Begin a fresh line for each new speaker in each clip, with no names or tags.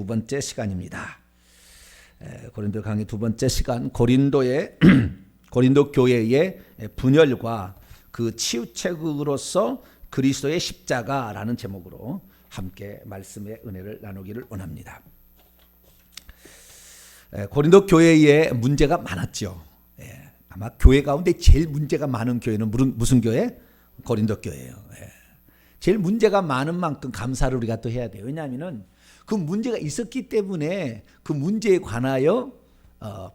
두 번째 시간입니다. 고린도 강의 두 번째 시간, 고린도의 고린도 교회의 분열과 그 치유책으로서 그리스도의 십자가라는 제목으로 함께 말씀의 은혜를 나누기를 원합니다. 고린도 교회에 문제가 많았죠. 아마 교회 가운데 제일 문제가 많은 교회는 무슨 교회? 고린도 교회예요. 제일 문제가 많은 만큼 감사를 우리가 또 해야 돼요. 왜냐하면 그 문제가 있었기 때문에 그 문제에 관하여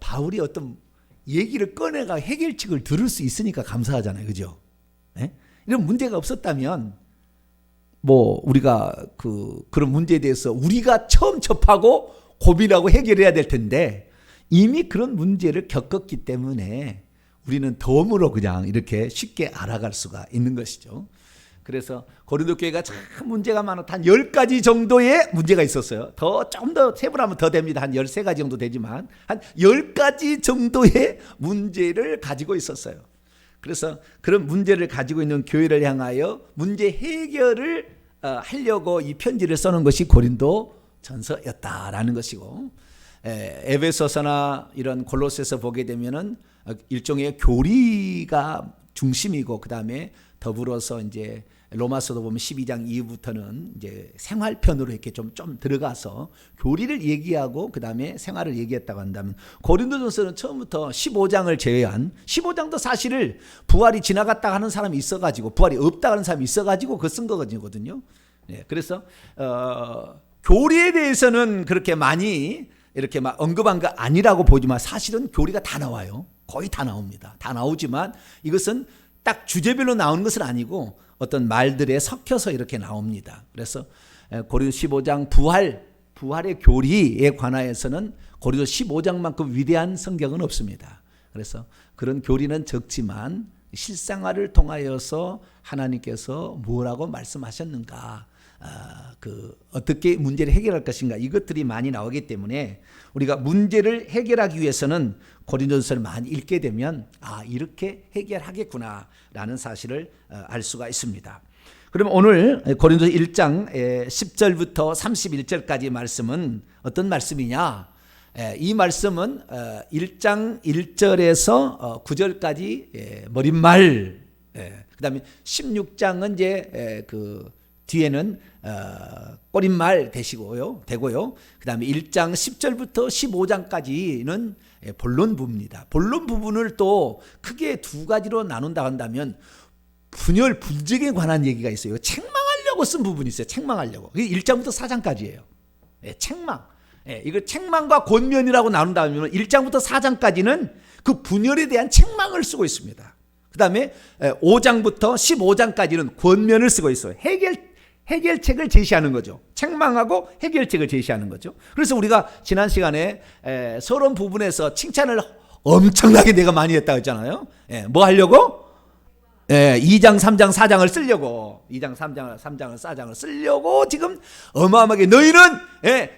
바울이 어떤 얘기를 꺼내가 해결책을 들을 수 있으니까 감사하잖아요. 그죠? 이런 문제가 없었다면 우리가 그런 문제에 대해서 우리가 처음 접하고 고민하고 해결해야 될 텐데 이미 그런 문제를 겪었기 때문에 우리는 덤으로 그냥 이렇게 쉽게 알아갈 수가 있는 것이죠. 그래서 고린도 교회가 참 문제가 많았다. 한 10가지 정도의 문제가 있었어요. 좀 더 세분하면 더 됩니다. 한 13가지 정도 되지만 한 10가지 정도의 문제를 가지고 있었어요. 그래서 그런 문제를 가지고 있는 교회를 향하여 문제 해결을 하려고 이 편지를 써는 것이 고린도 전서였다라는 것이고, 에베소서나 이런 골로새서 보게 되면은 일종의 교리가 중심이고, 그 다음에 더불어서 이제 로마서도 보면 12장 이후부터는 이제 생활편으로 이렇게 좀 들어가서 교리를 얘기하고 그 다음에 생활을 얘기했다고 한다면, 고린도전서는 처음부터 15장을 제외한 15장도 사실을 부활이 지나갔다 하는 사람이 있어가지고 부활이 없다 하는 사람이 있어가지고 그 쓴 거거든요. 그래서 교리에 대해서는 그렇게 많이 이렇게 막 언급한 거 아니라고 보지만 사실은 교리가 다 나와요. 거의 다 나옵니다. 다 나오지만 이것은 딱 주제별로 나오는 것은 아니고 어떤 말들에 섞여서 이렇게 나옵니다. 그래서 고린도 15장 부활의 교리에 관하여서는 고린도 15장만큼 위대한 성경은 없습니다. 그래서 그런 교리는 적지만 실생활을 통하여서 하나님께서 뭐라고 말씀하셨는가, 어떻게 문제를 해결할 것인가, 이것들이 많이 나오기 때문에 우리가 문제를 해결하기 위해서는 고린도전서를 많이 읽게 되면 이렇게 해결하겠구나 라는 사실을 알 수가 있습니다. 그러면 오늘 고린도서 1장 10절부터 31절까지 말씀은 어떤 말씀이냐? 이 말씀은 1장 1절에서 9절까지 머릿말, 그 다음에 16장은 이제 뒤에는 꼬릿말 되고요. 그 다음에 1장 10절부터 15장까지는 본론 부분입니다. 본론 부분을 또 크게 두 가지로 나눈다 한다면 분열, 분쟁에 관한 얘기가 있어요. 책망하려고 쓴 부분이 있어요. 책망하려고. 그게 1장부터 4장까지예요. 책망. 이걸 책망과 권면이라고 나눈다면 1장부터 4장까지는 그 분열에 대한 책망을 쓰고 있습니다. 그 다음에 5장부터 15장까지는 권면을 쓰고 있어요. 해결책을 제시하는 거죠. 책망하고 해결책을 제시하는 거죠. 그래서 우리가 지난 시간에 서론 부분에서 칭찬을 엄청나게 내가 많이 했다고 했잖아요. 뭐 하려고? 2장, 3장, 4장을 쓰려고, 2장, 3장, 4장을 쓰려고 지금 어마어마하게 너희는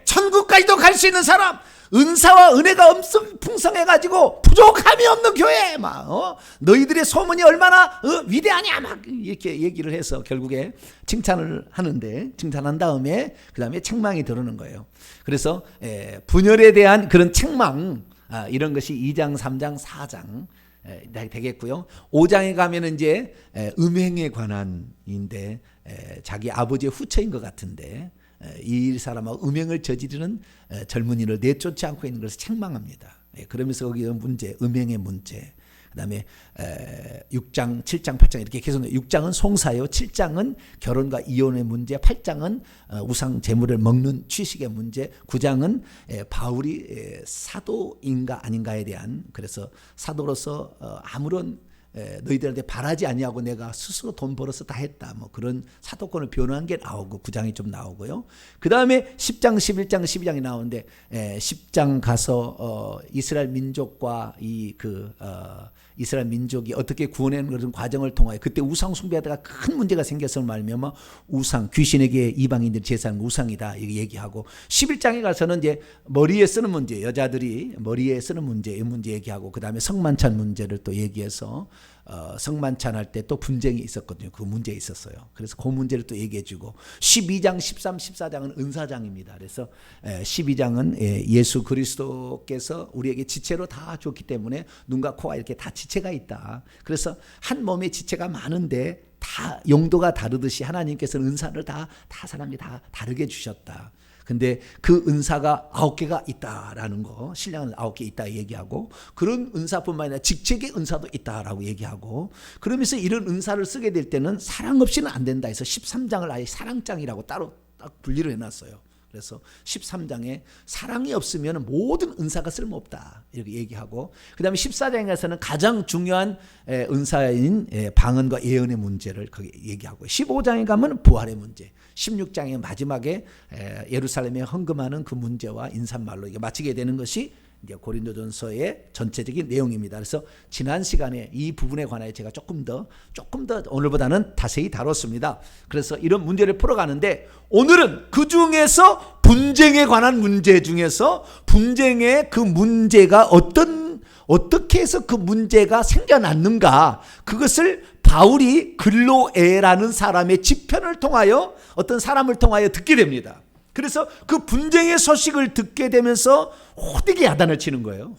천국까지도 갈 수 있는 사람, 은사와 은혜가 엄청 풍성해가지고 부족함이 없는 교회, 너희들의 소문이 얼마나 위대하냐, 이렇게 얘기를 해서 결국에 칭찬을 하는데, 칭찬한 다음에 그 다음에 책망이 들어오는 거예요. 그래서 분열에 대한 그런 책망, 이런 것이 2장, 3장, 4장 되겠고요. 5장에 가면은 이제 음행에 관한인데, 자기 아버지의 후처인 것 같은데 이 사람하고 음행을 저지르는 젊은이를 내쫓지 않고 있는 것을 책망합니다. 그러면서 거기 문제, 음행의 문제, 그 다음에 6장, 7장, 8장 이렇게 계속, 6장은 송사요, 7장은 결혼과 이혼의 문제, 8장은 우상 재물을 먹는 취식의 문제, 9장은 바울이 사도인가 아닌가에 대한, 그래서 사도로서 아무런 너희들한테 바라지 아니하고 내가 스스로 돈 벌어서 다 했다, 그런 사도권을 변호한 게 나오고 9장이 좀 나오고요. 그 다음에 10장, 11장, 12장이 나오는데 10장 가서 이스라엘 민족과 이스라엘 민족이 어떻게 구원하는 그런 과정을 통하여 그때 우상 숭배하다가 큰 문제가 생겨서 말미암아 우상, 귀신에게 이방인들이 제사하는 우상이다 이렇게 얘기하고, 11장에 가서는 이제 머리에 쓰는 문제, 여자들이 머리에 쓰는 문제, 이 문제 얘기하고, 그 다음에 성만찬 문제를 또 얘기해서 성만찬할 때 또 분쟁이 있었거든요. 그 문제 있었어요. 그래서 그 문제를 또 얘기해주고 12장, 13, 14장은 은사장입니다. 그래서 12장은 예수 그리스도께서 우리에게 지체로 다 줬기 때문에 눈과 코가 이렇게 다 지체가 있다. 그래서 한 몸에 지체가 많은데 다 용도가 다르듯이 하나님께서는 은사를 다 사람이 다 다르게 주셨다. 근데 그 은사가 9개가 있다라는 거, 신령은 9개 있다 얘기하고, 그런 은사뿐만 아니라 직책의 은사도 있다라고 얘기하고, 그러면서 이런 은사를 쓰게 될 때는 사랑 없이는 안 된다 해서 13장을 아예 사랑장이라고 따로 딱 분리를 해놨어요. 그래서 13장에 사랑이 없으면 모든 은사가 쓸모없다 이렇게 얘기하고, 그 다음에 14장에서는 가장 중요한 은사인 방언과 예언의 문제를 거기 얘기하고, 15장에 가면 부활의 문제, 16장의 마지막에 예루살렘에 헌금하는 그 문제와 인사말로 이게 마치게 되는 것이 이제 고린도전서의 전체적인 내용입니다. 그래서 지난 시간에 이 부분에 관하여 제가 조금 더 오늘보다는 자세히 다뤘습니다. 그래서 이런 문제를 풀어가는데, 오늘은 그 중에서 분쟁에 관한 문제 중에서 분쟁의 그 문제가 어떻게 해서 그 문제가 생겨났는가, 그것을 바울이 글로에라는 사람의 지편을 통하여, 어떤 사람을 통하여 듣게 됩니다. 그래서 그 분쟁의 소식을 듣게 되면서 호되게 야단을 치는 거예요.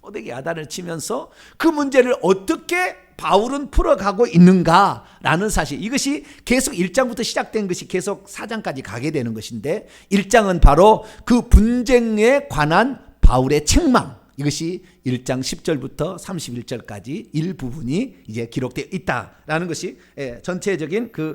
호되게 야단을 치면서 그 문제를 어떻게 바울은 풀어가고 있는가라는 사실, 이것이 계속 1장부터 시작된 것이 계속 4장까지 가게 되는 것인데, 1장은 바로 그 분쟁에 관한 바울의 책망, 이것이 1장 10절부터 31절까지 일부분이 이제 기록되어 있다라는 것이 전체적인 그